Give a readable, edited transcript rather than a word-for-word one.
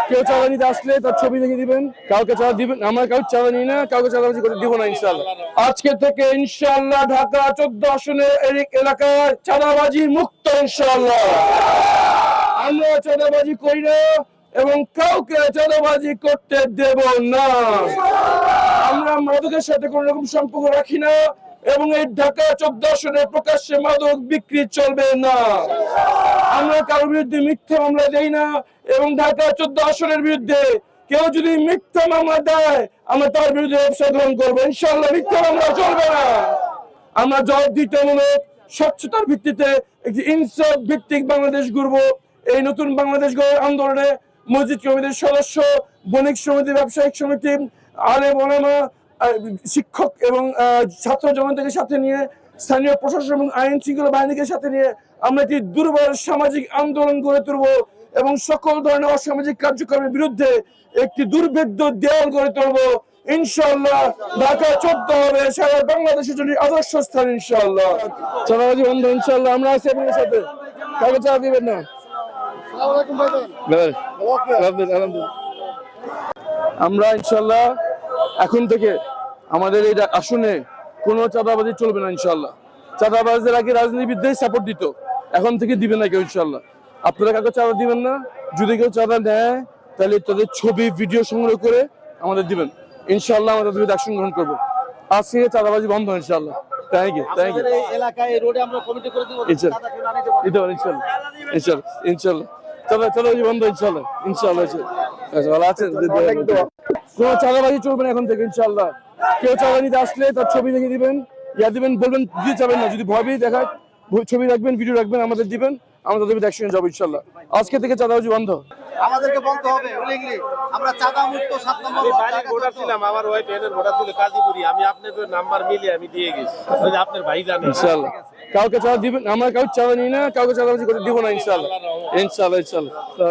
কেউ চাঁদা নিতে আসলে তার ছবি দেখে দিবেন, কাউকে চাঁদা দিবেন, আমরা কাউকে চাঁদা নিই না, কাউকে চাঁদাবাজি করে দিব না ইনশাআল্লাহ। আজকে থেকে ইনশাআল্লাহ ঢাকা 14 আসনের এলাকায় চাঁদাবাজি মুক্ত ইনশাআল্লাহ। আমরা চাঁদাবাজি করি না এবং কাউকে চাঁদাবাজি করতে দেব না। আমরা মাদকের সাথে কোন রকম সম্পর্ক রাখি না এবং এই ঢাকা 14 আসনে প্রকাশ্যে মাদক বিক্রি চলবে না। আমরা কারোর বিরুদ্ধে মিথ্যা মামলা দেই না এবং ঢাকা 14 আসনের বিরুদ্ধে কেউ যদি মিথ্যা মামলা দেয় আমরা তার বিরুদ্ধে ব্যবস্থা গ্রহণ করবো ইনশাআল্লাহ। মিথ্যা মামলা চলবে না। আমরা জবাবদিহিতামূলক স্বচ্ছতার ভিত্তিতে একটি ইনসাফ ভিত্তিক বাংলাদেশ গড়ব। এই নতুন বাংলাদেশ গড়ার আন্দোলনে মসজিদ কমিটির সদস্য, বণিক সমিতি, ব্যবসায়িক সমিতি, আলেম ওলামা, শিক্ষক এবং ছাত্র জনতাকে সাথে নিয়ে, স্থানীয় প্রশাসন এবং আইন শৃঙ্খলা বাহিনীকে সাথে নিয়ে আমরা একটি দুর্বল সামাজিক আন্দোলন গড়ে তুলব এবং সকল ধরনের অসামাজিক কার্যক্রমের বিরুদ্ধে একটি দুর্ভেদ্য দেয়াল গড়ে তুলব ইনশাআল্লাহ। ঢাকা 14 হবে সারা বাংলাদেশের জন্য আদর্শ স্থান ইনশাআল্লাহ। চাঁদাবাজি বন্ধ ইনশাআল্লাহ। আমরা আছি আপনাদের সাথে, কাউকে চাঁদা দিবেন না। আমরা ইনশাআল্লাহ এখন থেকে আমাদের এই আসনে কোনো চাঁদাবাজি চলবে না ইনশাআল্লাহ। চাঁদাবাজদের আগে রাজনীতিবিদদের সাপোর্ট দিত, এখন থেকে দিবেন না কেউ ইনশাআল্লাহ। আপনারা কাউকে চাঁদা দিবেন না। যদি কেউ চাঁদা নেয় তাহলে তাদের ছবি ভিডিও সংগ্রহ করে আমাদের দিবেন ইনশাআল্লাহ। আমরা তাদের অ্যাকশন গ্রহণ করবো। আজকে চাঁদাবাজি বন্ধ ইনশাআল্লাহ। Thank you, thank you. ইনশাআল্লাহ চাঁদাবাজি বন্ধ ইনশাআল্লাহ। ইনশাআল্লাহ ভালো আছেন? কোনো চাঁদাবাজি চলবে না এখন থেকে ইনশাআল্লাহ। কেউ চাঁদা নিতে আসলে তার ছবি দেখে দিবেন, দিবেন, বলবেন দিতে চাবেন না। যদি ভয় পেয়ে দেখায় ছবি রাখবেন, ভিডিও রাখবেন, আমাদের দিবেন, আমরা তাদের অ্যাকশনে যাবো ইনশাআল্লাহ। আজকে থেকে চাঁদাবাজি বন্ধ। আমাদেরকে বলতে হবে আমরা চাঁদা মুক্ত 7 নম্বর বাড়ি ভোটার ছিলাম, আমার ওয়াইফ এনের ভোটার ছিল কাজীপুরি। আমি আপনার নাম্বার মিলিয়ে আমি দিয়ে গেছি, আপনার ভাই জানেন ইনশাআল্লাহ। কাউকে চাঁদা দিবেন, আমরা কাউকে চাঁদা নিই না, কাউকে চাঁদাবাজি করে দিব না ইনশাআল্লাহ। ইনশাআল্লাহ ইনশাআল্লাহ।